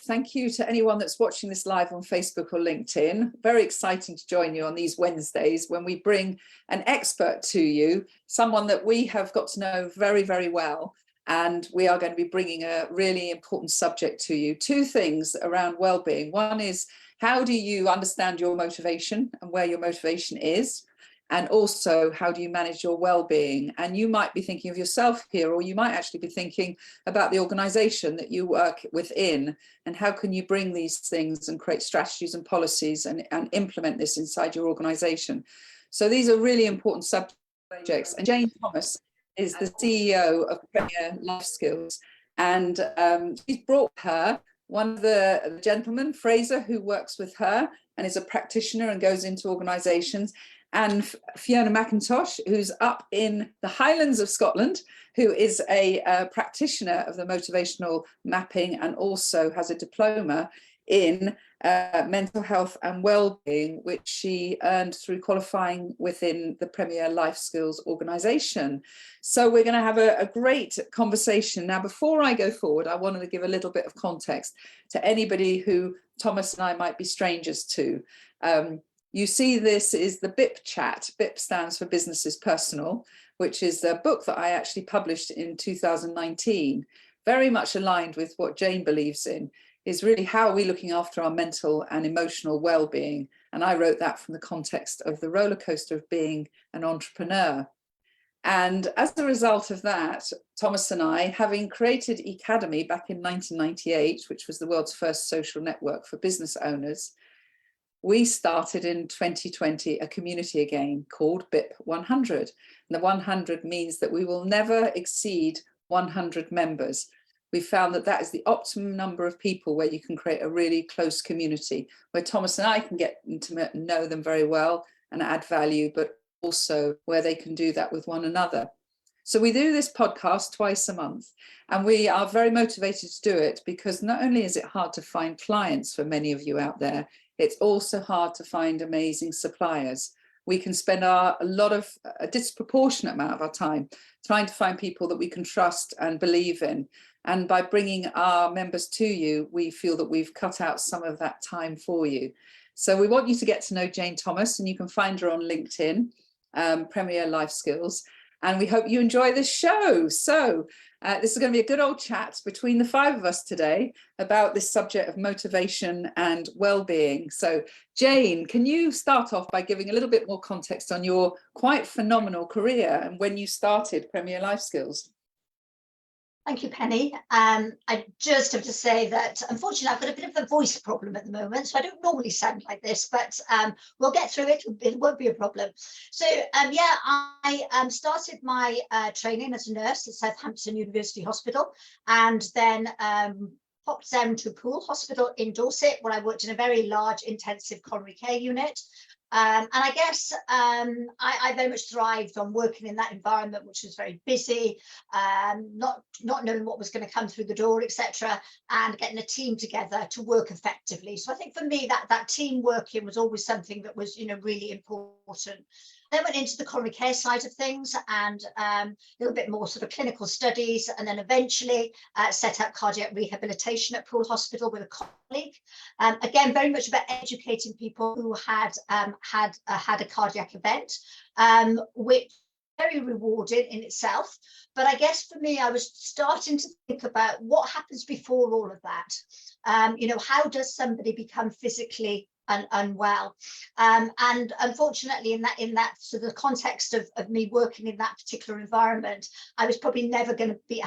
thank you to anyone that's watching this live on Facebook or LinkedIn. Very exciting to join you on these Wednesdays when we bring an expert to you, someone that we have got to know very, very well. And we are going to be bringing a really important subject to you. Two things around well-being. One is, how do you understand your motivation and where your motivation is? And also, how do you manage your well-being? And you might be thinking of yourself here, or you might actually be thinking about the organization that you work within, and how can you bring these things and create strategies and policies and implement this inside your organization. So these are really important subjects. And Jane Thomas is the CEO of Premier Life Skills. And she's brought her one of the gentlemen, Fraser, who works with her and is a practitioner and goes into organizations, and Fiona McIntosh, who's up in the Highlands of Scotland, who is a practitioner of the motivational mapping and also has a diploma in mental health and well-being, which she earned through qualifying within the Premier Life Skills organisation. So we're going to have a great conversation. Now, before I go forward, I wanted to give a little bit of context to anybody who Thomas and I might be strangers to. You see, this is the BIP Chat. BIP stands for Business is Personal, which is a book that I actually published in 2019, very much aligned with what Jane believes in, is really how are we looking after our mental and emotional well-being. And I wrote that from the context of the roller coaster of being an entrepreneur. And as a result of that, Thomas and I, having created Academy back in 1998, which was the world's first social network for business owners, we started in 2020 a community again called BIP 100. And the 100 means that we will never exceed 100 members. We found that that is the optimum number of people where you can create a really close community, where Thomas and I can get intimate and know them very well and add value, but also where they can do that with one another. So we do this podcast twice a month, and we are very motivated to do it because not only is it hard to find clients for many of you out there, it's also hard to find amazing suppliers. We can spend a disproportionate amount of our time trying to find people that we can trust and believe in. And by bringing our members to you, we feel that we've cut out some of that time for you. So we want you to get to know Jane Thomas, and you can find her on LinkedIn, Premier Life Skills. And we hope you enjoy this show. So this is going to be a good old chat between the five of us today about this subject of motivation and well-being. So Jane, can you start off by giving a little bit more context on your quite phenomenal career and when you started Premier Life Skills? Thank you, Penny. I just have to say that, unfortunately, I've got a bit of a voice problem at the moment, so I don't normally sound like this, but we'll get through it. It won't be a problem. So, yeah, I started my training as a nurse at Southampton University Hospital, and then popped down to Poole Hospital in Dorset, where I worked in a very large intensive coronary care unit. And I guess I very much thrived on working in that environment, which was very busy, not knowing what was going to come through the door, etc., and getting a team together to work effectively. So I think for me that team working was always something that was, really important. Then went into the coronary care side of things and a little bit more sort of clinical studies, and then eventually set up cardiac rehabilitation at Poole Hospital with a colleague. Again, very much about educating people who had a cardiac event, which very rewarding in itself. But I guess for me, I was starting to think about what happens before all of that. How does somebody become physically unwell? And unfortunately, in that sort of context of me working in that particular environment, I was probably never going to be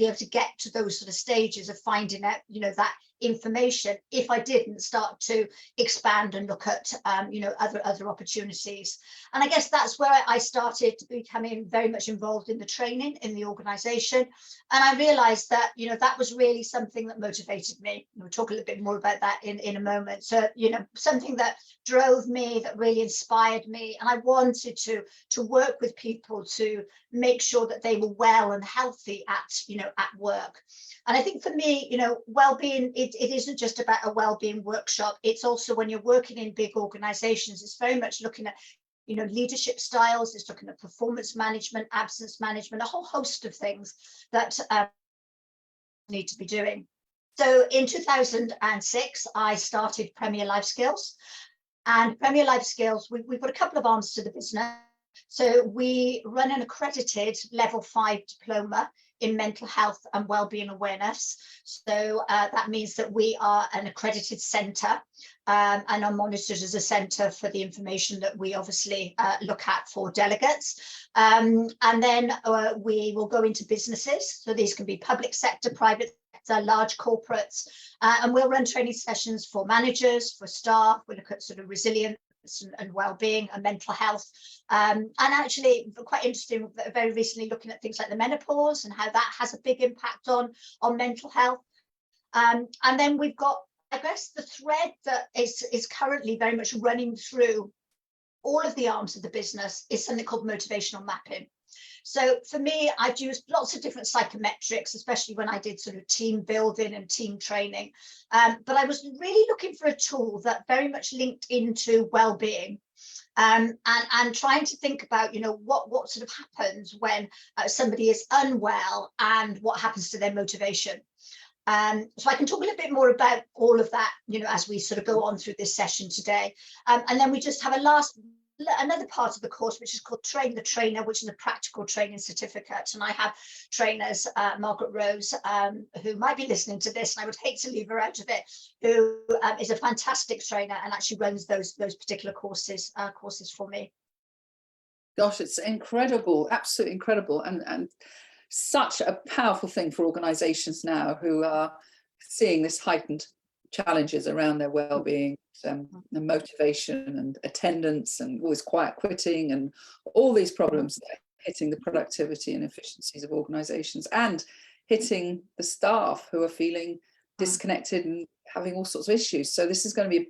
able to get to those sort of stages of finding out, that information if I didn't start to expand and look at other opportunities. And I guess that's where I started becoming very much involved in the training in the organization, and I realized that that was really something that motivated me. We'll talk a little bit more about that in a moment. So something that drove me, that really inspired me, and I wanted to work with people to make sure that they were well and healthy at work. And I think for me, well-being, it isn't just about a well-being workshop. It's also when you're working in big organizations, it's very much looking at, leadership styles. It's looking at performance management, absence management, a whole host of things that need to be doing. So in 2006, I started Premier Life Skills. And Premier Life Skills, we've got a couple of arms to the business. So we run an accredited level 5 diploma in mental health and wellbeing awareness. So that means that we are an accredited centre and are monitored as a centre for the information that we obviously look at for delegates. And then we will go into businesses. So these can be public sector, private sector, large corporates, and we'll run training sessions for managers, for staff. We look at sort of resilience and well-being and mental health, and actually quite interesting, very recently looking at things like the menopause and how that has a big impact on mental health. And then we've got, I guess, the thread that is currently very much running through all of the arms of the business is something called motivational mapping. So for me, I've used lots of different psychometrics, especially when I did sort of team building and team training. But I was really looking for a tool that very much linked into well-being, and trying to think about, you know, what sort of happens when somebody is unwell and what happens to their motivation. So I can talk a little bit more about all of that, you know, as we sort of go on through this session today. And then we just have another part of the course, which is called Train the Trainer, which is a practical training certificate. And I have trainers, Margaret Rose, who might be listening to this, and I would hate to leave her out of it, who is a fantastic trainer and actually runs those particular courses for me. Gosh, it's incredible, absolutely incredible, and such a powerful thing for organisations now who are seeing this heightened challenges around their well-being, and motivation and attendance and always quiet quitting and all these problems that are hitting the productivity and efficiencies of organisations and hitting the staff who are feeling disconnected and having all sorts of issues. So this is going to be a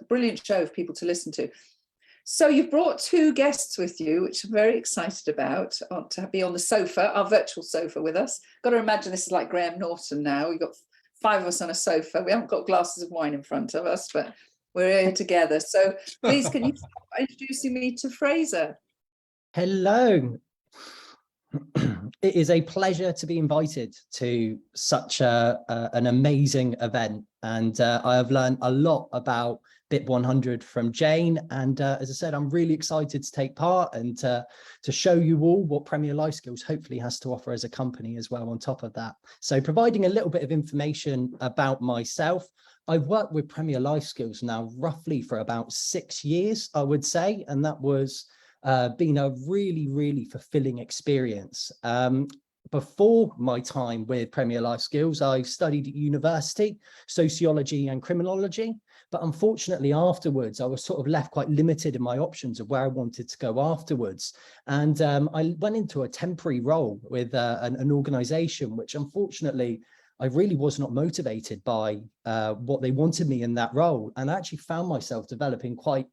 brilliant show for people to listen to. So you've brought two guests with you, which I'm very excited about, to be on the sofa, our virtual sofa with us. Got to imagine this is like Graham Norton now. We've got 5 of us on a sofa. We haven't got glasses of wine in front of us, but we're here together. So please, can you start by introducing me to Fraser? Hello. It is a pleasure to be invited to such an amazing event. And I have learned a lot about BIP 100 from Jane. And as I said, I'm really excited to take part and to show you all what Premier Life Skills hopefully has to offer as a company as well on top of that. So providing a little bit of information about myself, I've worked with Premier Life Skills now roughly for about 6 years, I would say. And that was been a really fulfilling experience. Before my time with Premier Life Skills, I studied at university, sociology and criminology. But unfortunately, afterwards, I was sort of left quite limited in my options of where I wanted to go afterwards. And I went into a temporary role with an organization, which unfortunately, I really was not motivated by what they wanted me in that role. And I actually found myself developing quite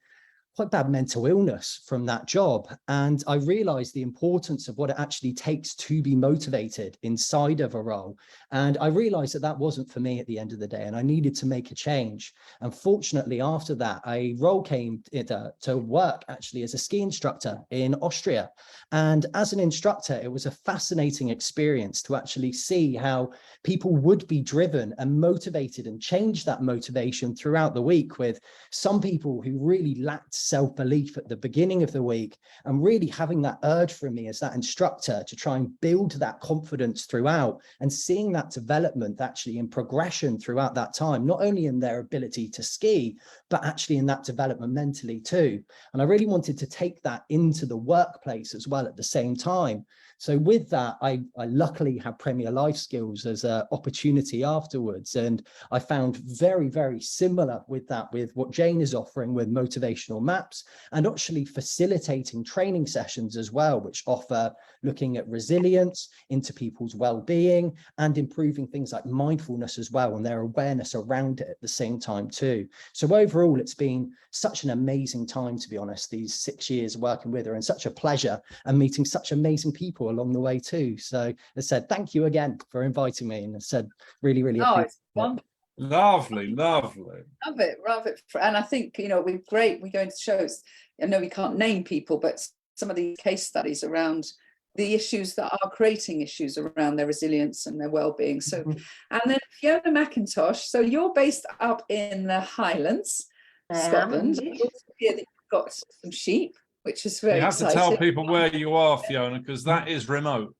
bad mental illness from that job. And I realized the importance of what it actually takes to be motivated inside of a role. And I realized that that wasn't for me at the end of the day, and I needed to make a change. And fortunately, after that, a role came to work actually as a ski instructor in Austria. And as an instructor, it was a fascinating experience to actually see how people would be driven and motivated and change that motivation throughout the week, with some people who really lacked self-belief at the beginning of the week, and really having that urge from me as that instructor to try and build that confidence throughout, and seeing that development actually in progression throughout that time, not only in their ability to ski, but actually in that development mentally too. And I really wanted to take that into the workplace as well at the same time. So with that, I luckily had Premier Life Skills as an opportunity afterwards. And I found very similar with that, with what Jane is offering with motivational maps, and actually facilitating training sessions as well, which offer looking at resilience into people's well-being and improving things like mindfulness as well, and their awareness around it at the same time too. So overall, it's been such an amazing time, to be honest, these 6 years working with her, and such a pleasure, and meeting such amazing people along the way too. So I said, thank you again for inviting me, and I said, really appreciate It's wonderful. Lovely. Love it. And I think, you know, we're great. We go into shows. I know we can't name people, but some of these case studies around the issues that are creating issues around their resilience and their well-being. So, and then Fiona McIntosh, so you're based up in the Highlands, Scotland. I also hear that you've got some sheep, which is very exciting. You have to tell people where you are, Fiona, because that is remote.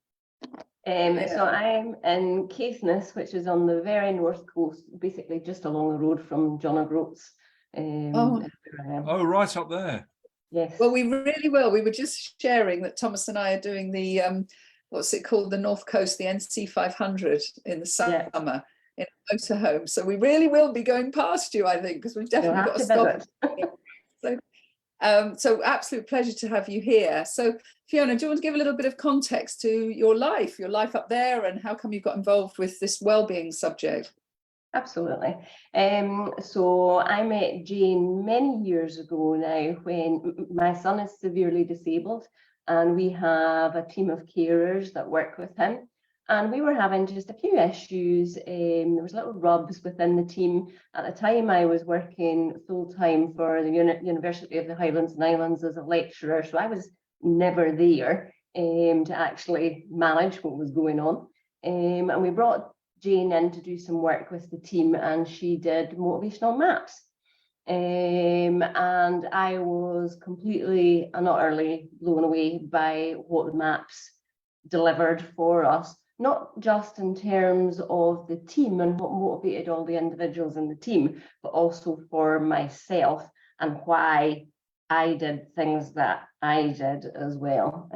So I'm in Caithness, which is on the very north coast, basically just along the road from John O'Groats. Oh, right up there. Yes. Well, we really will. We were just sharing that Thomas and I are doing the, what's it called, the North Coast, the NC 500 in the summer in a motorhome. So we really will be going past you, I think, because we've definitely got to stop. So absolute pleasure to have you here. So Fiona, do you want to give a little bit of context to your life up there, and how come you got involved with this well-being subject? Absolutely. So I met Jane many years ago now, when my son is severely disabled, and we have a team of carers that work with him. And we were having just a few issues. There was little rubs within the team. At the time, I was working full-time for the University of the Highlands and Islands as a lecturer, so I was never there to actually manage what was going on. And we brought Jane in to do some work with the team, and she did motivational maps. And I was completely and utterly blown away by what the maps delivered for us, not just in terms of the team and what motivated all the individuals in the team, but also for myself and why I did things that I did as well.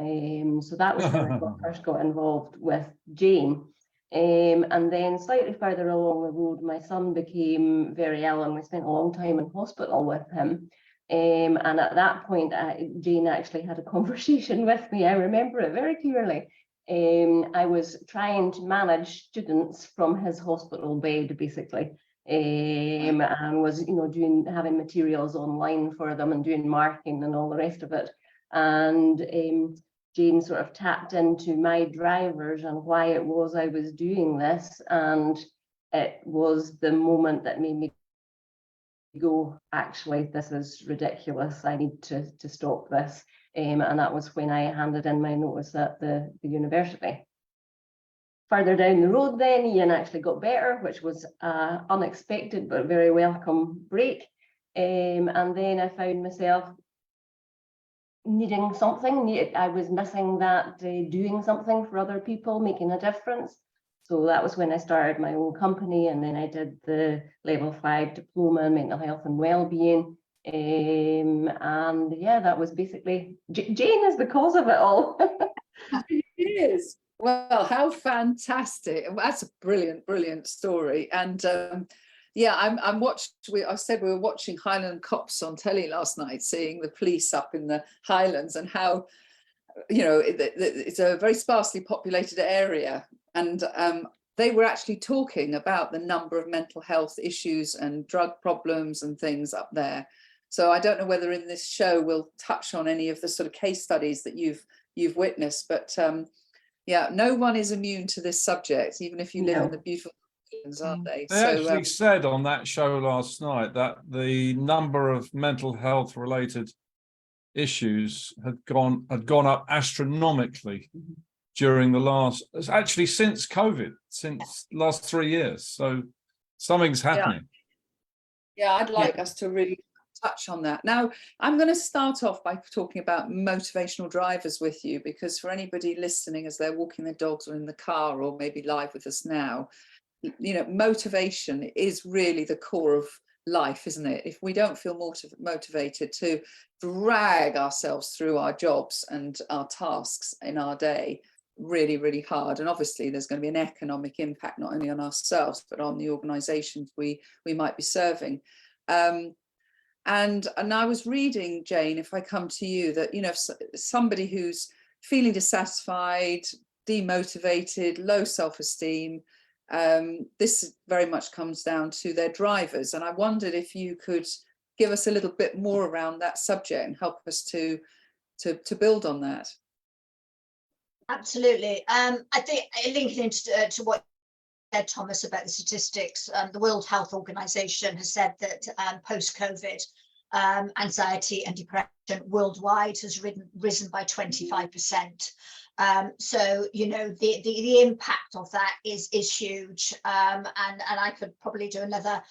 So that was when I first got involved with Jane. And then slightly further along the road, my son became very ill, and we spent a long time in hospital with him. And at that point, Jane actually had a conversation with me. I remember it very clearly. I was trying to manage students from his hospital bed, basically, and was, having materials online for them and doing marking and all the rest of it. And Jane sort of tapped into my drivers and why it was I was doing this, and it was the moment that made me go, actually, this is ridiculous. I need to stop this. And that was when I handed in my notice at the university. Further down the road then, Ian actually got better, which was unexpected but very welcome break. And then I found myself needing something. I was missing that doing something for other people, making a difference. So that was when I started my own company, and then I did the level 5 diploma in mental health and well-being. And yeah, that was basically, Jane is the cause of it all. It is. Well, how fantastic. That's a brilliant story. And yeah, I said we were watching Highland Cops on telly last night, seeing the police up in the Highlands, and how, it's a very sparsely populated area. And they were actually talking about the number of mental health issues and drug problems and things up there. So I don't know whether in this show we'll touch on any of the sort of case studies that you've witnessed, but yeah, no one is immune to this subject, even if you live in the beautiful islands, aren't they? They actually said on that show last night that the number of mental health related issues had gone up astronomically during since COVID, since last 3 years. So something's happening. Yeah, I'd like us to really touch on that. Now, I'm going to start off by talking about motivational drivers with you, because for anybody listening as they're walking their dogs or in the car or maybe live with us now, motivation is really the core of life, isn't it? If we don't feel motivated to drag ourselves through our jobs and our tasks in our day, really hard, and obviously there's going to be an economic impact not only on ourselves but on the organizations we might be serving. And I was reading, Jane, if I come to you, that somebody who's feeling dissatisfied, demotivated, low self-esteem, this very much comes down to their drivers. And I wondered if you could give us a little bit more around that subject and help us to build on that. Absolutely. I think linking into to what you said, Thomas, about the statistics, the World Health Organization has said that post-COVID, anxiety and depression worldwide has risen by 25%. So, you know, the impact of that is huge. And I could probably do another,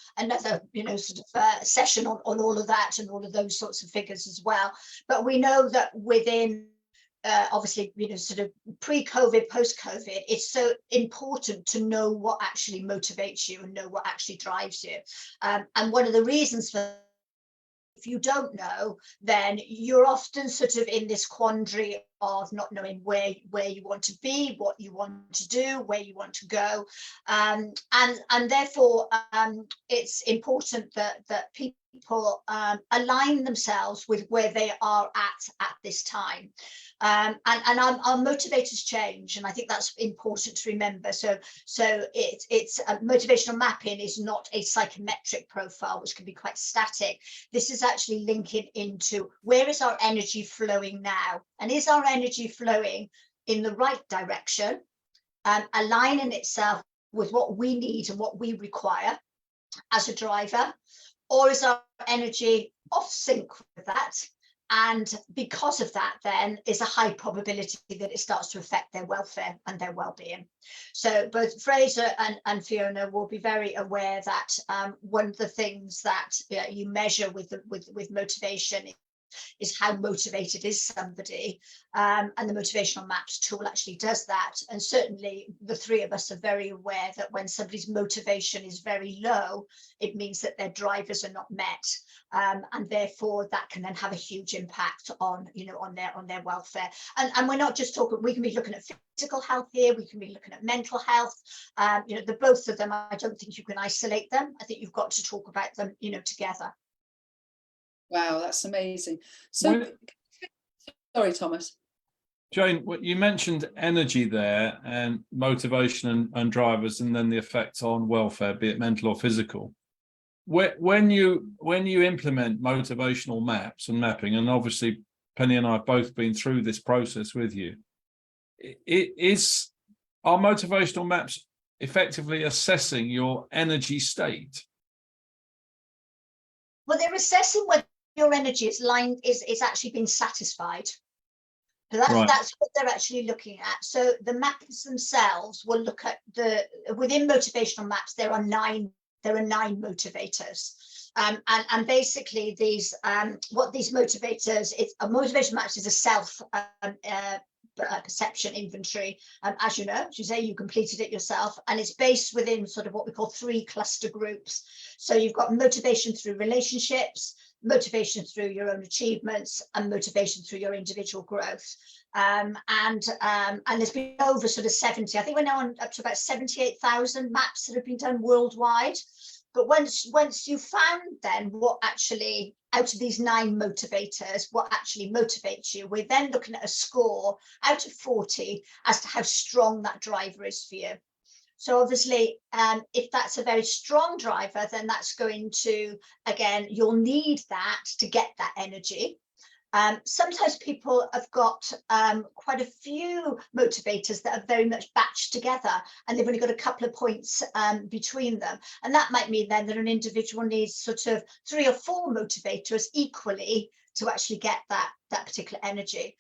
you know, sort of session on all of that and all of those sorts of figures as well. But we know that within obviously, you know, sort of pre-COVID, post-COVID, it's so important to know what actually motivates you and know what actually drives you. And one of the reasons for, if you don't know, then you're often sort of in this quandary of not knowing where you want to be, what you want to do, where you want to go, and therefore it's important that people align themselves with where they are at this time. And our motivators change, and I think that's important to remember. So it's motivational mapping is not a psychometric profile, which can be quite static. This is actually linking into where is our energy flowing now, and is our energy flowing in the right direction, aligning itself with what we need and what we require as a driver, or is our energy off sync with that? And because of that, then is a high probability that it starts to affect their welfare and their well-being. So both Fraser and Fiona will be very aware that one of the things that you measure with motivation is how motivated is somebody, and the motivational maps tool actually does that. And certainly the three of us are very aware that when somebody's motivation is very low, it means that their drivers are not met, and therefore that can then have a huge impact on, you know, on their welfare. And we're not just talking, we can be looking at physical health here, we can be looking at mental health. You know, the both of them, I don't think you can isolate them. I think you've got to talk about them, you know, together. Wow, that's amazing. So, sorry, Thomas. Jane, you mentioned energy there and motivation and drivers, and then the effect on welfare, be it mental or physical. When you implement motivational maps and mapping, and obviously Penny and I have both been through this process with you, are motivational maps effectively assessing your energy state? Well, they're assessing whether your energy is actually being satisfied. So that's what they're actually looking at. So the maps themselves will look at within motivational maps, there are nine motivators. And basically these what these motivators, a motivational maps is a self perception inventory, as you know, as you say, you completed it yourself, and it's based within sort of what we call 3 cluster groups. So you've got motivation through relationships, motivation through your own achievements, and motivation through your individual growth. And there's been over sort of 70, I think we're now up to about 78,000 maps that have been done worldwide. But once you found then what actually, out of these 9 motivators, what actually motivates you, we're then looking at a score out of 40 as to how strong that driver is for you. So obviously, if that's a very strong driver, then that's going to, again, you'll need that to get that energy. Sometimes people have got quite a few motivators that are very much batched together, and they've only got a couple of points between them. And that might mean then that an individual needs sort of 3 or 4 motivators equally to actually get that particular energy.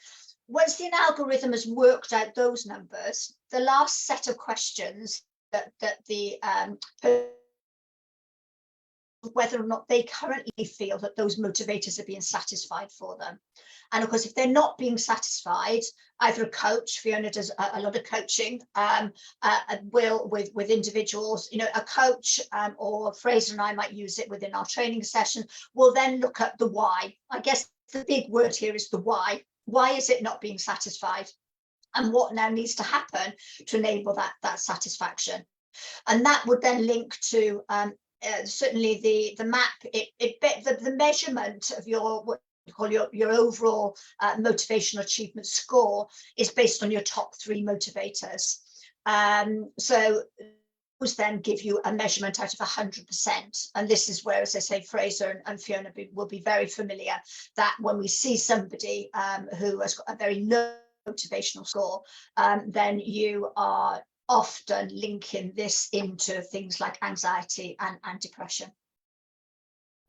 Once the algorithm has worked out those numbers, the last set of questions that the whether or not they currently feel that those motivators are being satisfied for them. And of course, if they're not being satisfied, either a coach, Fiona does a lot of coaching, will with individuals, you know, a coach or Fraser and I might use it within our training session, will then look at the why. I guess the big word here is the why. Why is it not being satisfied? And what now needs to happen to enable that satisfaction? And that would then link to certainly the map, the measurement of your what you call your overall motivational achievement score is based on your top 3 motivators. So those then give you a measurement out of 100%. And this is where, as I say, Fraser and Fiona will be very familiar that when we see somebody who has got a very low motivational score, then you are often linking this into things like anxiety and depression.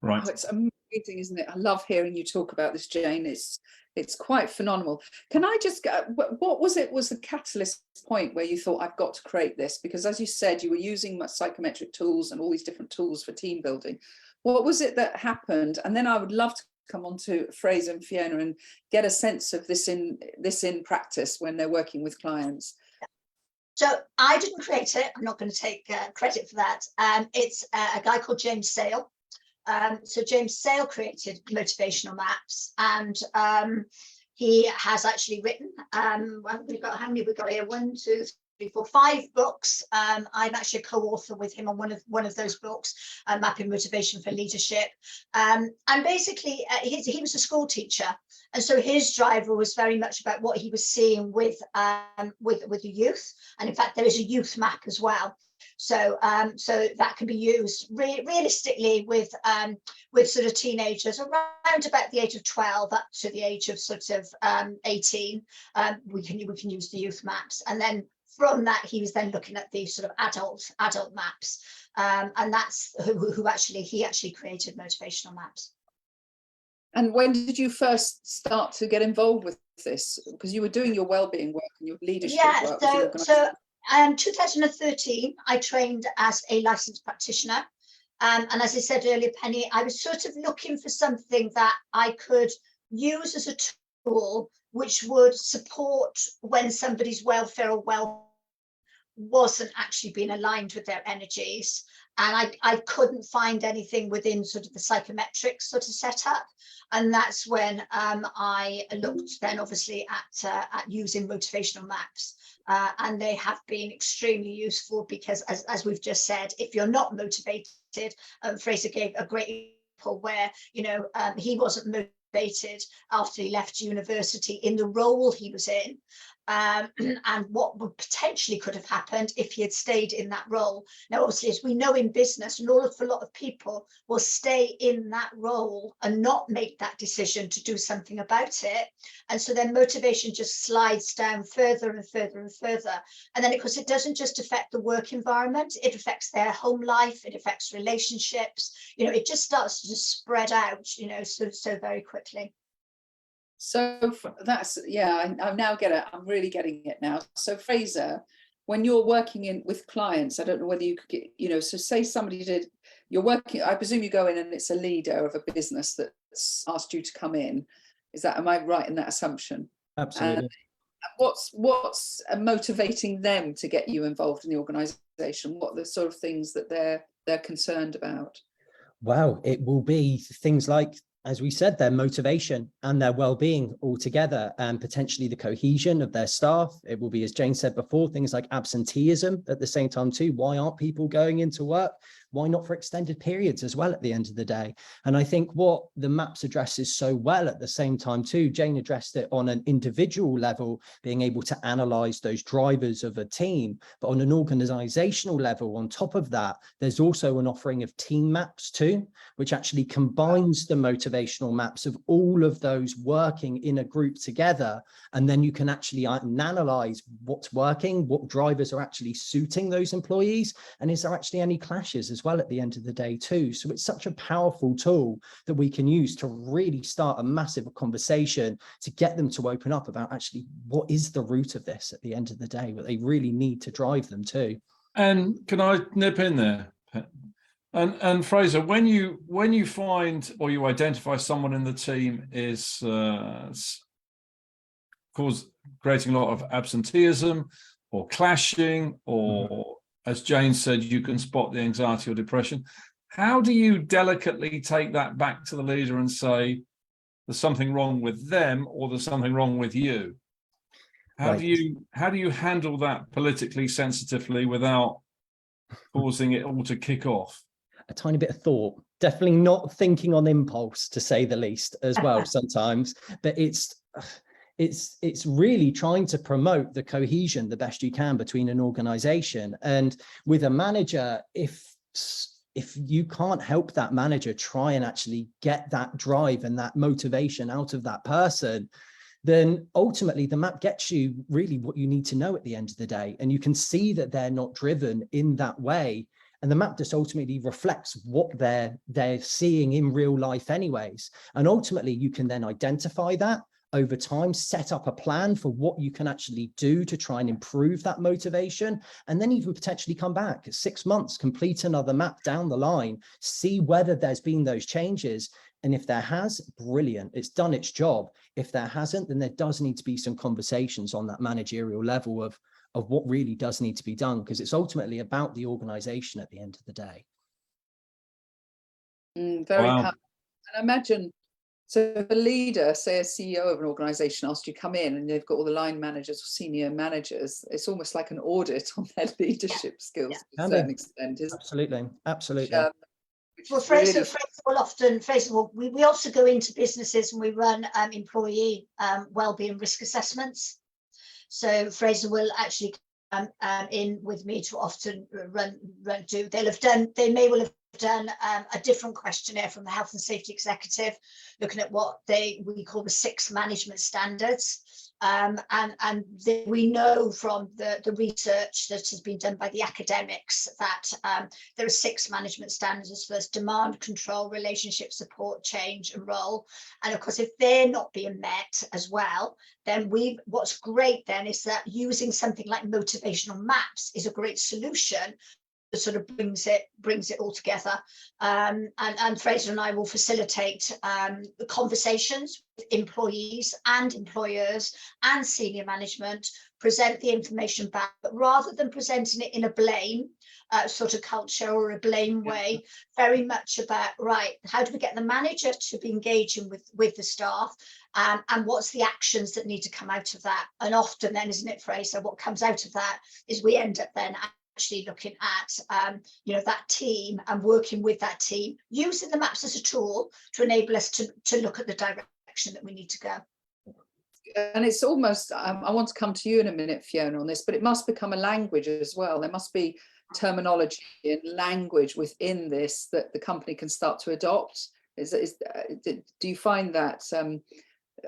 Right. Oh, it's amazing amazing, isn't it? I love hearing you talk about this, Jane. It's quite phenomenal. Can I just go, what was the catalyst point where you thought, I've got to create this? Because as you said, you were using psychometric tools and all these different tools for team building. What was it that happened? And then I would love to come on to Fraser and Fiona and get a sense of this in practice when they're working with clients. So I didn't create it. I'm not going to take credit for that. It's a guy called James Sale. So James Sale created motivational maps, and he has actually written, we've got, how many we've got here? 1, 2, 3, 4, 5 books. I'm actually a co-author with him on one of those books, Mapping Motivation for Leadership. And basically, he was a school teacher, and so his driver was very much about what he was seeing with the youth. And in fact, there is a youth map as well. So so that can be used realistically with sort of teenagers around about the age of 12 up to the age of sort of 18. We can use the youth maps, and then from that he was then looking at the sort of adult maps, and that's he actually created motivational maps. And when did you first start to get involved with this? Because you were doing your wellbeing work and your leadership work. So 2013, I trained as a licensed practitioner. And as I said earlier, Penny, I was sort of looking for something that I could use as a tool which would support when somebody's welfare or well wasn't actually being aligned with their energies. And I couldn't find anything within sort of the psychometric sort of setup. And that's when I looked then obviously at using motivational maps. And they have been extremely useful because, as we've just said, if you're not motivated, Fraser gave a great example where, he wasn't motivated after he left university in the role he was in. And what would potentially could have happened if he had stayed in that role. Now, obviously, as we know in business, a lot of people will stay in that role and not make that decision to do something about it. And so their motivation just slides down further and further and further. And then, of course, it doesn't just affect the work environment, it affects their home life, it affects relationships. It just starts to just spread out, so very quickly. So that's, I now get it. I'm really getting it now. So Fraser, when you're working with clients, I don't know whether you could get, so say somebody you're working, I presume you go in and it's a leader of a business that's asked you to come in. Am I right in that assumption? Absolutely. And what's motivating them to get you involved in the organisation? What are the sort of things that they're concerned about? Well, it will be things like, as we said, their motivation and their well-being all together, and potentially the cohesion of their staff. It will be, as Jane said before, things like absenteeism at the same time too. Why aren't people going into work? Why not for extended periods as well at the end of the day? And I think what the maps addresses so well at the same time too, Jane addressed it on an individual level, being able to analyze those drivers of a team, but on an organizational level, on top of that, there's also an offering of team maps too, which actually combines the motivational maps of all of those working in a group together. And then you can actually analyze what's working, what drivers are actually suiting those employees, and is there actually any clashes as well at the end of the day too. So it's such a powerful tool that we can use to really start a massive conversation to get them to open up about actually what is the root of this at the end of the day, what they really need to drive them to. And can I nip in there? And Fraser, when you find or you identify someone in the team is creating a lot of absenteeism or clashing, or as Jane said, you can spot the anxiety or depression. How do you delicately take that back to the leader and say there's something wrong with them or there's something wrong with you? How do you handle that politically sensitively without causing it all to kick off? A tiny bit of thought, definitely not thinking on impulse, to say the least, as well sometimes, but it's really trying to promote the cohesion the best you can between an organization. And with a manager, if you can't help that manager try and actually get that drive and that motivation out of that person, then ultimately the map gets you really what you need to know at the end of the day. And you can see that they're not driven in that way. And the map just ultimately reflects what they're seeing in real life anyways. And ultimately, you can then identify that over time, set up a plan for what you can actually do to try and improve that motivation, and then even potentially come back 6 months, complete another map down the line, see whether there's been those changes. And if there has, brilliant, it's done its job. If there hasn't, then there does need to be some conversations on that managerial level of what really does need to be done, because it's ultimately about the organization at the end of the day. Very Wow. powerful. And I imagine, so if a leader, say a CEO of an organization, asked you to come in and they've got all the line managers or senior managers, it's almost like an audit on their leadership skills to a certain extent, isn't Absolutely, absolutely. it? Which Well, is really Fraser, we also go into businesses and we run employee wellbeing risk assessments. So Fraser will actually come in with me to often they may well have done a different questionnaire from the health and safety executive, looking at what we call the 6 management standards. We know from the research that has been done by the academics that there are 6 management standards: first, demand, control, relationship, support, change, and role. And of course, if they're not being met as well, then what's great then is that using something like motivational maps is a great solution that sort of brings it all together. And Fraser and I will facilitate the conversations with employees and employers and senior management, present the information back, but rather than presenting it in a blame sort of culture or a blame way, very much about, right, how do we get the manager to be engaging with the staff, and what's the actions that need to come out of that? And often then, isn't it, Fraser, what comes out of that is we end up then actually looking at that team and working with that team, using the maps as a tool to enable us to look at the direction that we need to go. And it's almost, I want to come to you in a minute, Fiona, on this, but it must become a language as well. There must be terminology and language within this that the company can start to adopt. Do you find that,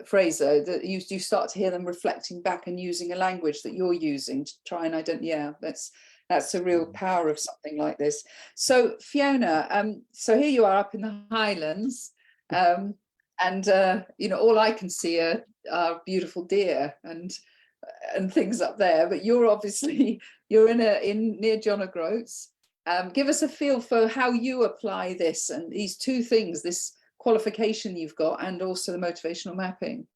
Fraser, that you start to hear them reflecting back and using a language that you're using to try and identify? That's a real power of something like this. So Fiona, so here you are up in the Highlands, and all I can see are beautiful deer and things up there. But you're obviously in near John O'Groats. Give us a feel for how you apply this and these 2 things, this qualification you've got and also the motivational mapping.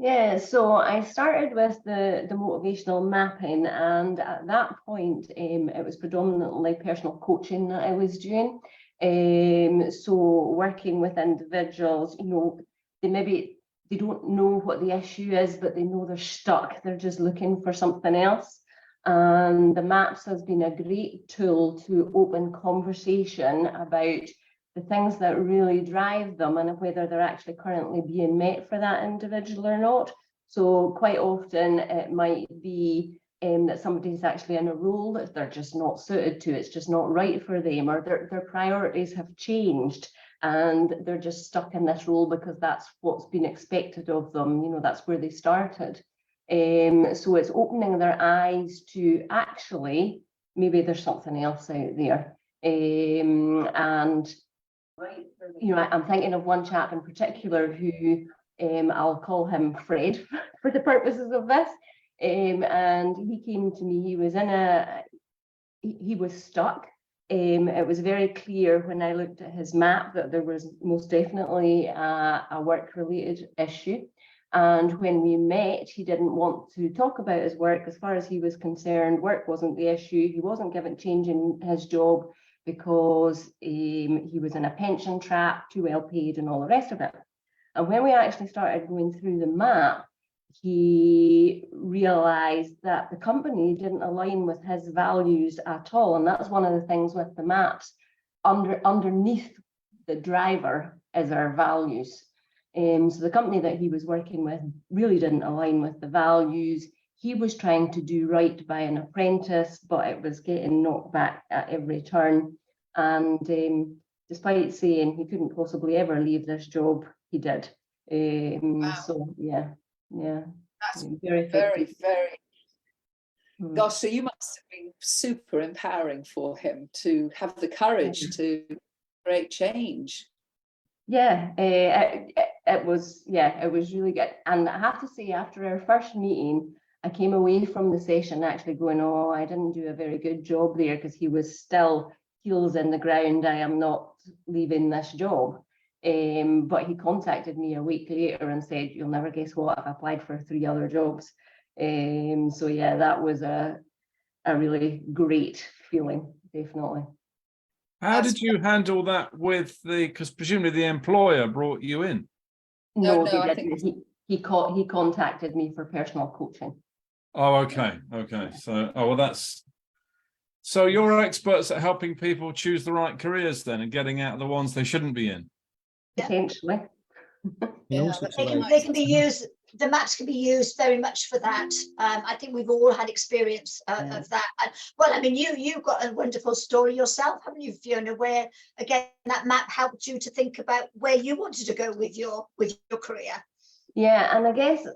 Yeah, so I started with the motivational mapping, and at that point, it was predominantly personal coaching that I was doing. So working with individuals, they don't know what the issue is, but they know they're stuck. They're just looking for something else. And the maps has been a great tool to open conversation about the things that really drive them and whether they're actually currently being met for that individual or not. So quite often it might be that somebody's actually in a role that they're just not suited to, it's just not right for them, or their priorities have changed and they're just stuck in this role because that's what's been expected of them, that's where they started. So it's opening their eyes to actually maybe there's something else out there. And I'm thinking of one chap in particular who I'll call him Fred for the purposes of this. And he came to me, he was stuck. It was very clear when I looked at his map that there was most definitely a work-related issue. And when we met, he didn't want to talk about his work. As far as he was concerned, work wasn't the issue. He wasn't given changing his job because he was in a pension trap, too well paid and all the rest of it. And when we actually started going through the map, he realized that the company didn't align with his values at all. And that's one of the things with the maps. Underneath the driver is our values. So the company that he was working with really didn't align with the values. He was trying to do right by an apprentice, but it was getting knocked back at every turn. And despite saying he couldn't possibly ever leave this job, he did. Wow. So yeah. That's very, very, very. Gosh, so you must have been super empowering for him to have the courage to create change. Yeah, it was really good. And I have to say, after our first meeting, I came away from the session actually going, oh, I didn't do a very good job there, because he was still heels in the ground. I am not leaving this job. But he contacted me a week later and said, you'll never guess what, I've applied for 3 other jobs. So yeah, that was a really great feeling, definitely. How did you handle that with because presumably the employer brought you in? No, No, I they think didn't. He contacted me for personal coaching. Oh, okay. So, so you're experts at helping people choose the right careers then, and getting out of the ones they shouldn't be in. Potentially. Yeah, They can be used, the maps can be used very much for that. I think we've all had experience of that. And, well, I mean, you've got a wonderful story yourself, haven't you, Fiona, where, again, that map helped you to think about where you wanted to go with your career. Yeah, and I guess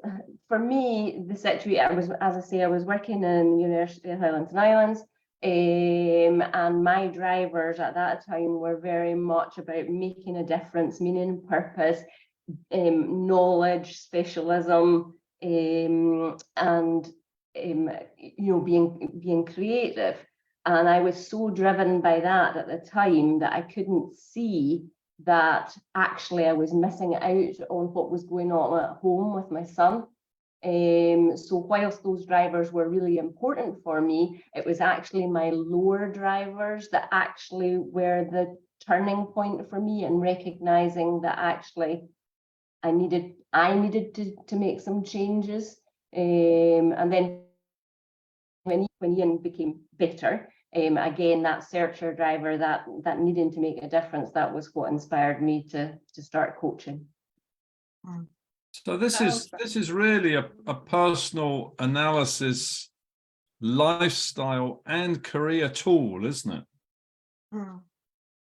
for me, the situation, as I say, I was working in University of Highlands and Islands, and my drivers at that time were very much about making a difference, meaning, purpose, knowledge, specialism, and being creative. And I was so driven by that at the time that I couldn't see that actually I was missing out on what was going on at home with my son. So whilst those drivers were really important for me, it was actually my lower drivers that actually were the turning point for me, and recognizing that actually I needed to make some changes. And then when Ian became better, again, that searcher driver, that needing to make a difference, that was what inspired me to start coaching. So this is really a personal analysis, lifestyle and career tool, isn't it?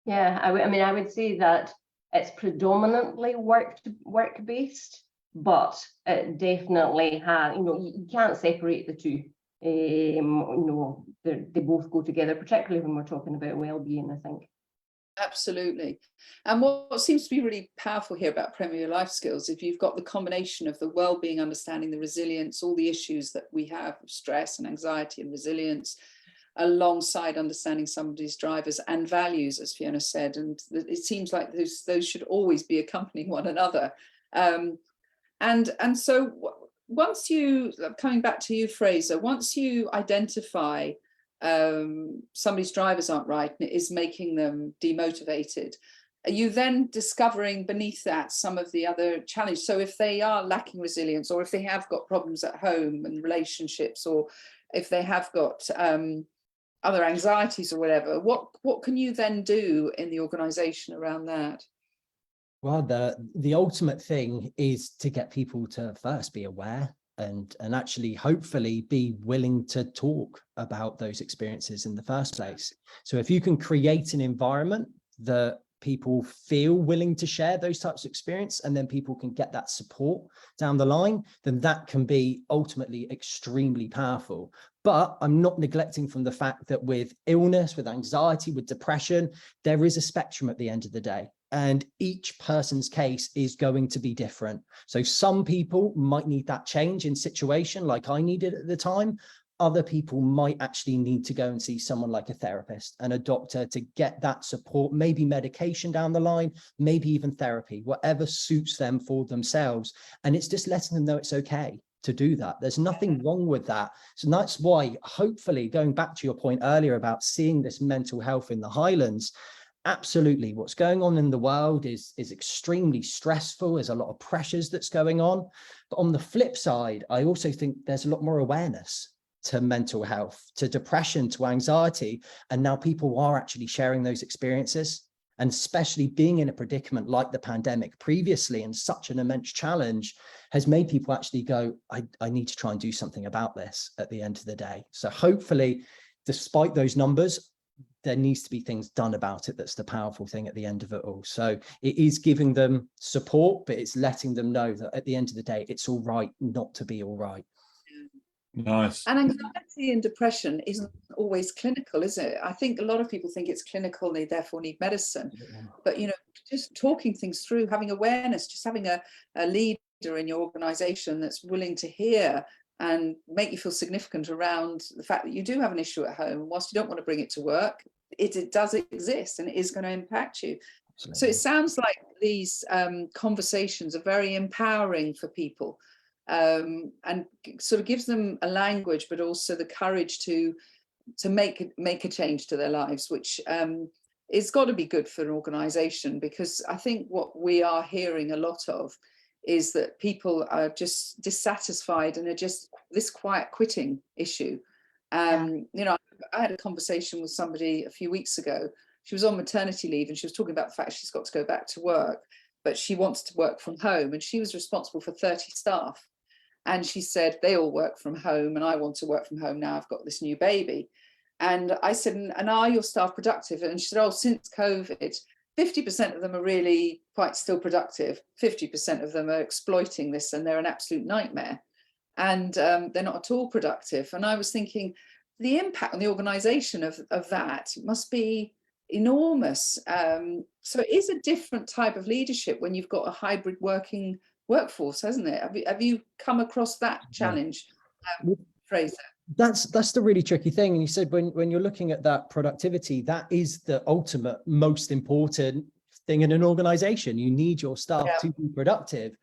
Yeah, I would say that it's predominantly work-based, but it definitely has, you can't separate the two. They both go together, particularly when we're talking about well-being, I think. Absolutely. And what seems to be really powerful here about Premier Life Skills, if you've got the combination of the well-being, understanding the resilience, all the issues that we have, stress and anxiety and resilience, alongside understanding somebody's drivers and values, as Fiona said, and it seems like those should always be accompanying one another. And so once you, coming back to you, Fraser, once you identify somebody's drivers aren't right and it is making them demotivated, are you then discovering beneath that some of the other challenges? So if they are lacking resilience, or if they have got problems at home and relationships, or if they have got other anxieties or whatever, what can you then do in the organization around that? Well, the ultimate thing is to get people to first be aware and actually hopefully be willing to talk about those experiences in the first place. So if you can create an environment that people feel willing to share those types of experience, and then people can get that support down the line, then that can be ultimately extremely powerful. But I'm not neglecting from the fact that with illness, with anxiety, with depression, there is a spectrum at the end of the day. And each person's case is going to be different. So some people might need that change in situation like I needed at the time. Other people might actually need to go and see someone like a therapist and a doctor to get that support, maybe medication down the line, maybe even therapy, whatever suits them for themselves. And it's just letting them know it's okay to do that. There's nothing wrong with that. So that's why, hopefully, going back to your point earlier about seeing this mental health in the Highlands, absolutely, what's going on in the world is extremely stressful. There's a lot of pressures that's going on. But on the flip side, I also think there's a lot more awareness to mental health, to depression, to anxiety. And now people are actually sharing those experiences. And especially being in a predicament like the pandemic previously and such an immense challenge has made people actually go, I need to try and do something about this at the end of the day. So hopefully, despite those numbers, there needs to be things done about it. That's the powerful thing at the end of it all. So it is giving them support, but it's letting them know that at the end of the day, it's all right not to be all right. Nice. And anxiety and depression isn't always clinical, is it? I think a lot of people think it's clinical, they therefore need medicine. But, you know, just talking things through, having awareness, just having a leader in your organization that's willing to hear and make you feel significant around the fact that you do have an issue at home. Whilst you don't want to bring it to work, it does exist and it is going to impact you. Absolutely. So it sounds like these conversations are very empowering for people, and sort of gives them a language, but also the courage to make a change to their lives, which is got to be good for an organization, because I think what we are hearing a lot of is that people are just dissatisfied and are just this quiet quitting issue. You know, I had a conversation with somebody a few weeks ago. She was on maternity leave and she was talking about the fact she's got to go back to work, but she wants to work from home, and she was responsible for 30 staff. And she said, they all work from home and I want to work from home now, I've got this new baby. And I said, and are your staff productive? And she said, oh, since COVID, 50% of them are really quite still productive. 50% of them are exploiting this and they're an absolute nightmare. And they're not at all productive. And I was thinking, the impact on the organization of that must be enormous. So it is a different type of leadership when you've got a hybrid working workforce, hasn't it? Have you come across that challenge, Fraser? That's the really tricky thing. And you said when you're looking at that productivity, that is the ultimate most important thing in an organization. You need your staff to be productive,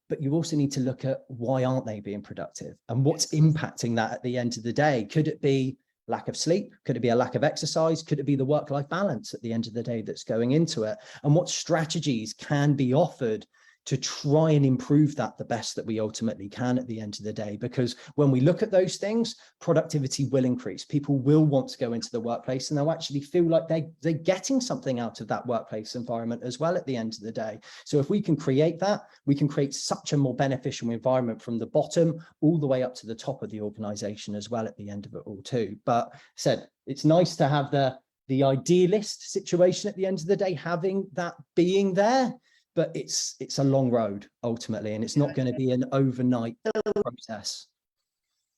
but you also need to look at why aren't they being productive and what's impacting that at the end of the day. Could it be lack of sleep? Could it be a lack of exercise? Could it be the work-life balance at the end of the day that's going into it? And what strategies can be offered to try and improve that the best that we ultimately can at the end of the day? Because when we look at those things, productivity will increase. People will want to go into the workplace and they'll actually feel like they're getting something out of that workplace environment as well at the end of the day. So if we can create that, we can create such a more beneficial environment from the bottom all the way up to the top of the organization as well at the end of it all too. But said, it's nice to have the idealist situation at the end of the day, having that being there. But it's a long road ultimately, and it's not going to be an overnight process.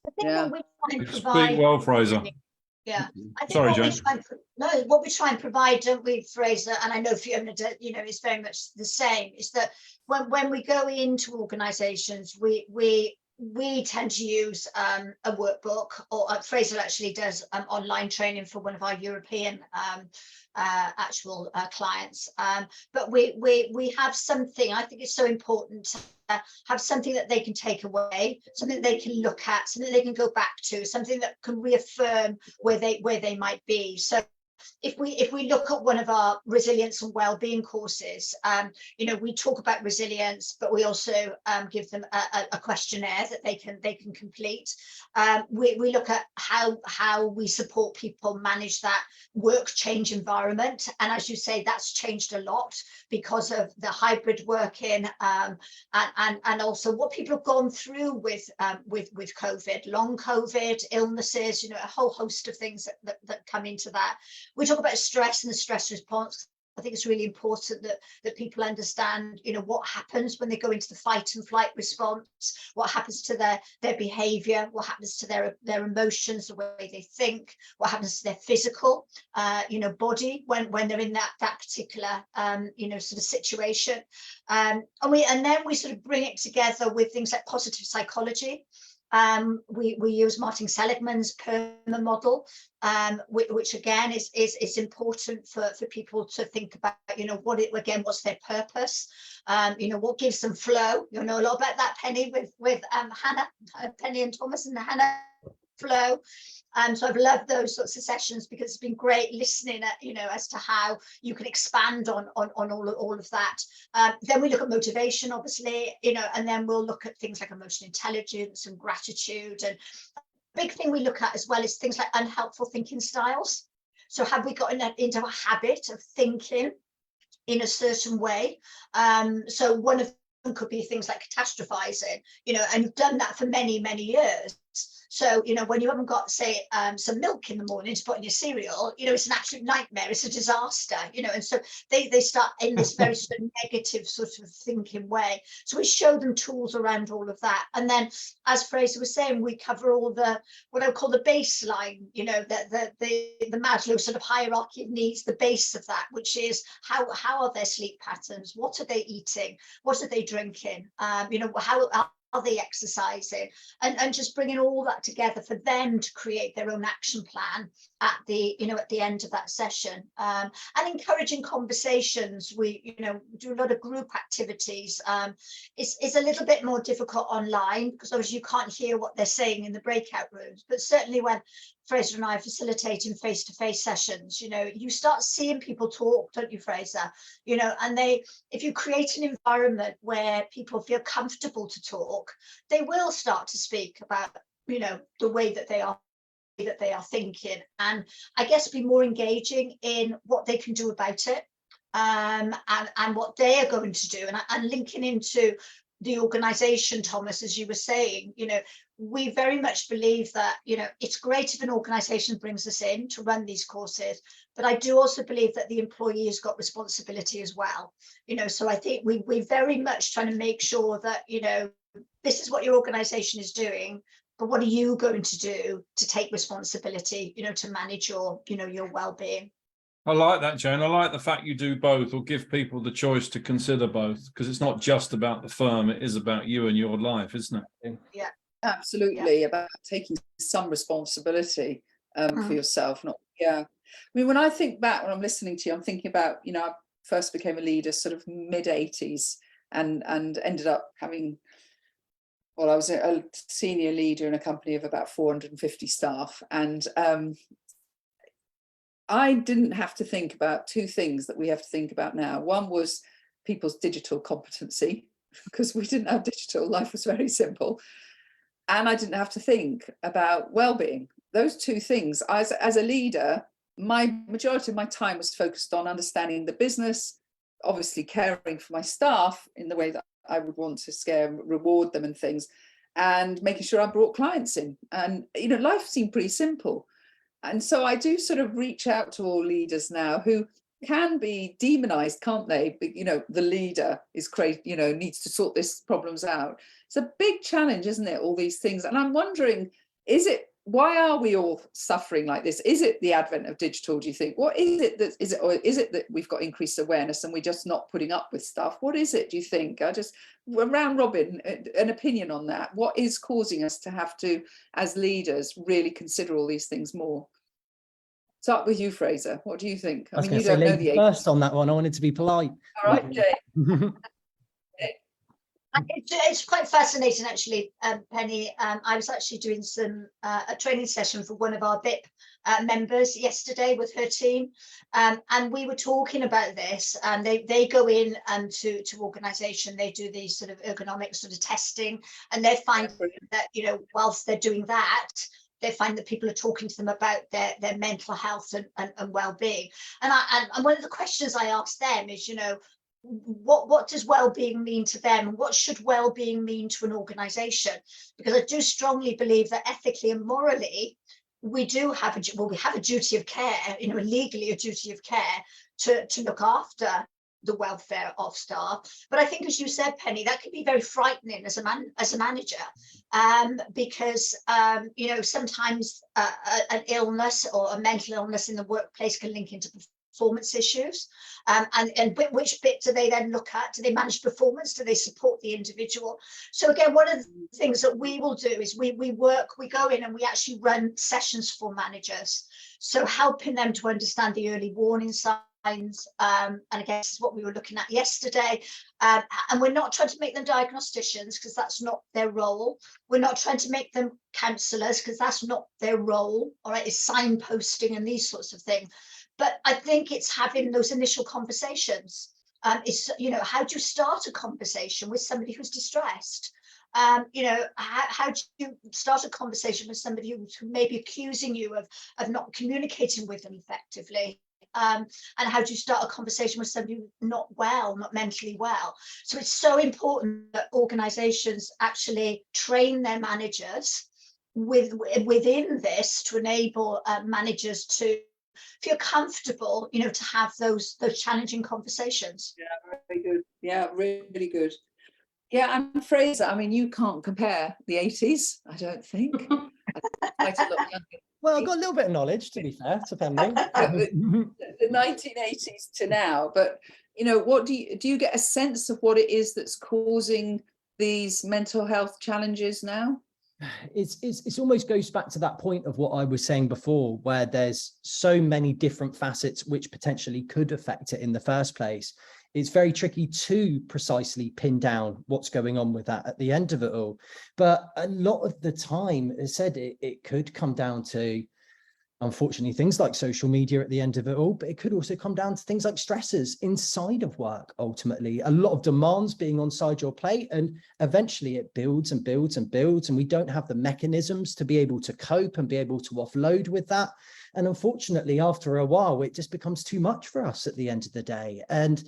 I think what we try and You provide. speak well, Fraser. Yeah, I think Sorry, what we Jane. try and, what we try and provide, don't we, Fraser? And I know Fiona, you know, it's very much the same. Is that when we go into organisations, we tend to use a workbook, or Fraser actually does online training for one of our European actual clients. But we have something. I think it's so important to have something that they can take away, something they can look at, something they can go back to, something that can reaffirm where they might be. So if we look at one of our resilience and well-being courses, you know, we talk about resilience, but we also give them a questionnaire that they can complete. We look at how we support people manage that work change environment, and as you say, that's changed a lot because of the hybrid working, and also what people have gone through with COVID, long COVID, illnesses, you know, a whole host of things that come into that. We talk about stress and the stress response. I think it's really important that people understand, you know, what happens when they go into the fight and flight response, what happens to their behavior, what happens to their emotions, the way they think, what happens to their physical, you know, body when they're in that particular, you know, sort of situation. And then we sort of bring it together with things like positive psychology. We use Martin Seligman's PERMA model, which again is important for people to think about, you know, what's their purpose, you know, what gives them flow. You know a lot about that, Penny, with Hannah, Penny and Thomas and the Hannah flow. So I've loved those sorts of sessions because it's been great listening at, you know, as to how you can expand on all of that. Then we look at motivation, obviously, you know, and then we'll look at things like emotional intelligence and gratitude. And a big thing we look at as well is things like unhelpful thinking styles. So have we got into a habit of thinking in a certain way? So one of them could be things like catastrophizing, you know, and you've done that for many, many years. So, when you haven't got, say, some milk in the morning to put in your cereal, it's an absolute nightmare. It's a disaster, and so they start in this very sort of negative sort of thinking way. So we show them tools around all of that. And then, as Fraser was saying, we cover all the, what I would call the baseline, the Maslow sort of hierarchy of needs, the base of that, which is how are their sleep patterns? What are they eating? What are they drinking? How are they exercising? And just bringing all that together for them to create their own action plan at the end of that session, and encouraging conversations. We do a lot of group activities. It's a little bit more difficult online because obviously you can't hear what they're saying in the breakout rooms, but certainly when Fraser and I are facilitating face-to-face sessions, you start seeing people talk, don't you, Fraser? And if you create an environment where people feel comfortable to talk, they will start to speak about, the way that they are thinking, and I guess be more engaging in what they can do about it, and what they are going to do, and linking into the organization, Thomas, as you were saying, we very much believe that, it's great if an organization brings us in to run these courses, but I do also believe that the employee has got responsibility as well. So I think we're very much trying to make sure that, this is what your organization is doing, but what are you going to do to take responsibility, to manage your, your well-being? I like that, Jane. I like the fact you do both, or give people the choice to consider both, because it's not just about the firm, it is about you and your life, isn't it? Yeah. Absolutely, about taking some responsibility for yourself. I mean, when I think back, when I'm listening to you, I'm thinking about, I first became a leader sort of mid-80s and ended up having, well, I was a senior leader in a company of about 450 staff, and I didn't have to think about two things that we have to think about now. One was people's digital competency, because we didn't have digital, life was very simple. And I didn't have to think about well-being. Those two things, as a leader, my majority of my time was focused on understanding the business, obviously caring for my staff in the way that I would want to scare and reward them and things, and making sure I brought clients in. And, life seemed pretty simple. And so I do sort of reach out to all leaders now who can be demonized, can't they? But, the leader is crazy, needs to sort these problems out. It's a big challenge, isn't it? All these things. And I'm wondering, why are we all suffering like this? Is it the advent of digital, do you think? What is it or is it that we've got increased awareness and we're just not putting up with stuff? What is it, do you think? Round robin, an opinion on that. What is causing us to have to, as leaders, really consider all these things more? Start with you, Fraser. What do you think? I mean, you don't know the age. First on that one, I wanted to be polite. All right, Jane. It's quite fascinating, actually, Penny. I was actually doing a training session for one of our BIP members yesterday with her team, and we were talking about this. And they go in to organisation. They do these sort of ergonomic sort of testing, and they find that whilst they're doing that, they find that people are talking to them about their mental health and well-being. And one of the questions I asked them is, what does well-being mean to them, and what should well-being mean to an organization? Because I do strongly believe that ethically and morally we have a duty of care, legally a duty of care to look after the welfare of staff. But I think, as you said, Penny, that can be very frightening as a manager, because sometimes an illness or a mental illness in the workplace can link into performance issues, and which bit do they then look at? Do they manage performance? Do they support the individual? So again, one of the things that we will do is we go in and we actually run sessions for managers, so helping them to understand the early warning signs. And again, this is what we were looking at yesterday, and we're not trying to make them diagnosticians, because that's not their role. We're not trying to make them counsellors, because that's not their role. All right, it's signposting and these sorts of things. But I think it's having those initial conversations. It's, how do you start a conversation with somebody who's distressed? How do you start a conversation with somebody who may be accusing you of not communicating with them effectively? And how do you start a conversation with somebody who's not mentally well? So it's so important that organizations actually train their managers within this to enable managers to feel comfortable, you know, to have those challenging conversations. Yeah, very good. Yeah, really good. Yeah, and Fraser, I mean, you can't compare the 80s, I don't think. Quite a lot younger. Well, I've got a little bit of knowledge, to be fair, to Penny. The 1980s to now, but you know, what do you get a sense of what it is that's causing these mental health challenges now? It's almost goes back to that point of what I was saying before, where there's so many different facets which potentially could affect it in the first place. It's very tricky to precisely pin down what's going on with that at the end of it all. But a lot of the time, as I said, it could come down to, unfortunately, things like social media at the end of it all, but it could also come down to things like stresses inside of work. Ultimately, a lot of demands being onside your plate, and eventually it builds and builds and builds, and we don't have the mechanisms to be able to cope and be able to offload with that. And unfortunately, after a while, it just becomes too much for us at the end of the day. And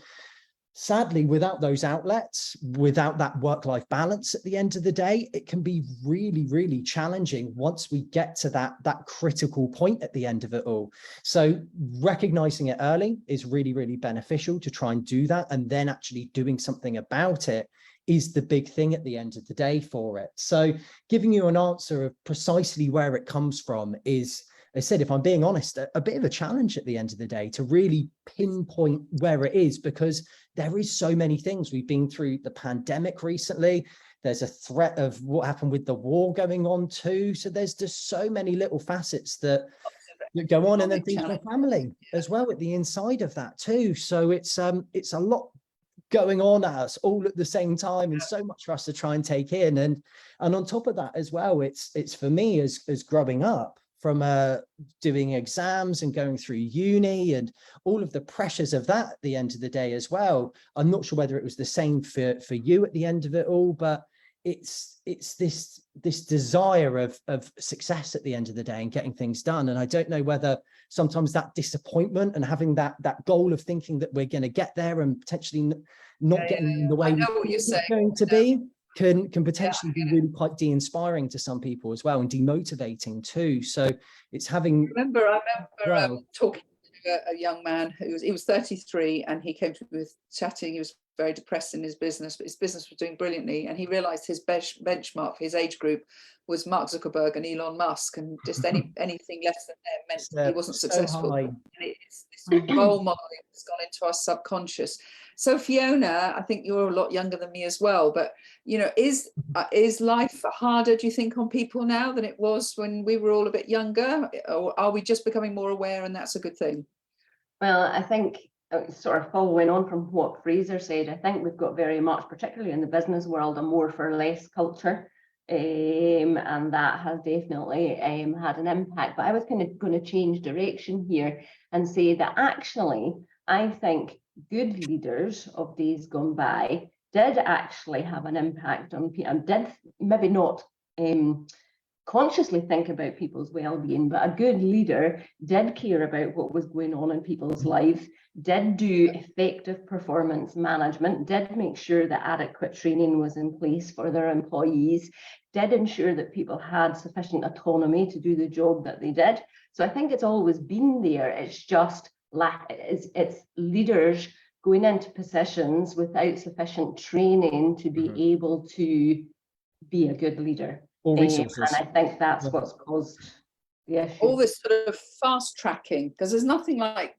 sadly, without those outlets, without that work-life balance at the end of the day, it can be really, really challenging once we get to that critical point at the end of it all. So recognizing it early is really, really beneficial to try and do that. And then actually doing something about it is the big thing at the end of the day for it. So giving you an answer of precisely where it comes from is, I said, if I'm being honest, a bit of a challenge at the end of the day to really pinpoint where it is, because there is so many things. We've been through the pandemic recently. There's a threat of what happened with the war going on too. So there's just so many little facets that go on, and then things like family as well at the inside of that too. So it's a lot going on at us all at the same time, and so much for us to try and take in. And on top of that as well, it's for me as growing up, from doing exams and going through uni and all of the pressures of that at the end of the day as well. I'm not sure whether it was the same for you at the end of it all, but it's this desire of success at the end of the day and getting things done. And I don't know whether sometimes that disappointment and having that goal of thinking that we're going to get there and potentially not getting in the way it's going to be can potentially be really quite de-inspiring to some people as well, and demotivating too. So it's having. I remember talking to a young man he was 33, and he came to me with chatting. He was very depressed in his business, but his business was doing brilliantly, and he realized his benchmark for his age group was Mark Zuckerberg and Elon Musk, and just anything less than them meant he wasn't successful. And it's this role model that's gone into our subconscious. So Fiona, I think you're a lot younger than me as well, but you know, is life harder, do you think, on people now than it was when we were all a bit younger, or are we just becoming more aware, and that's a good thing? Well, I think sort of following on from what Fraser said, I think we've got very much, particularly in the business world, a more for less culture. And that has definitely had an impact. But I was kind of going to change direction here and say that actually, I think good leaders of days gone by did actually have an impact on people, and did maybe not consciously think about people's well-being, but a good leader did care about what was going on in people's lives, did do effective performance management, did make sure that adequate training was in place for their employees, did ensure that people had sufficient autonomy to do the job that they did. So I think it's always been there. It's just it's leaders going into positions without sufficient training to be able to be a good leader. Or resources. And I think that's what's caused the issue. All this sort of fast tracking, because there's nothing like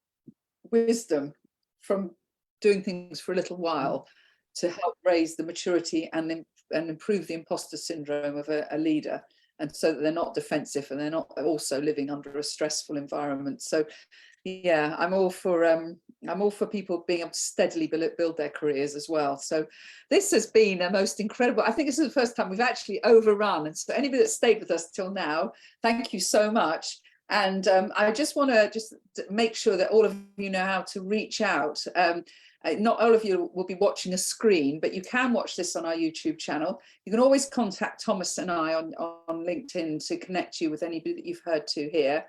wisdom from doing things for a little while to help raise the maturity and improve the imposter syndrome of a leader, and so that they're not defensive and they're not also living under a stressful environment. So yeah, I'm all for people being able to steadily build their careers as well. So this has been a most incredible, I think this is the first time we've actually overrun, and so anybody that stayed with us till now, thank you so much. And I just want to make sure that all of you know how to reach out. Not all of you will be watching a screen, but you can watch this on our YouTube channel. You can always contact Thomas and I on LinkedIn to connect you with anybody that you've heard to here.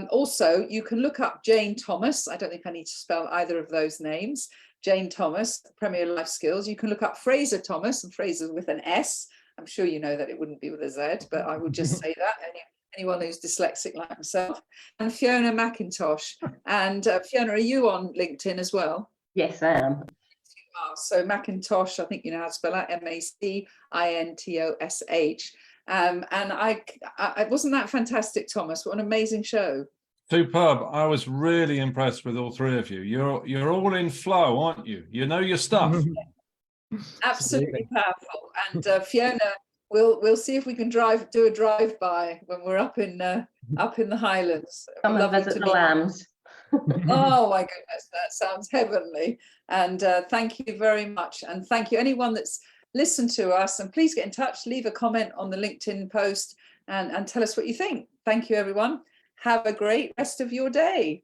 Also, you can look up Jane Thomas. I don't think I need to spell either of those names. Jane Thomas, Premier Life Skills. You can look up Fraser Thomas, and Fraser with an S. I'm sure you know that it wouldn't be with a Z, but I would just say that. Anyone who's dyslexic like myself. And Fiona McIntosh. And Fiona, are you on LinkedIn as well? Yes, I am. So McIntosh, I think you know how to spell that, MACINTOSH. And I wasn't that fantastic, Thomas? What an amazing show. Superb. I was really impressed with all three of you. You're all in flow, aren't you? You know your stuff. Absolutely powerful. And Fiona, we'll see if we can do a drive-by when we're up in the Highlands. Come and visit the lambs. Oh my goodness, that sounds heavenly. And thank you very much. And thank you anyone that's listened to us. And please get in touch, leave a comment on the LinkedIn post and tell us what you think. Thank you, everyone. Have a great rest of your day.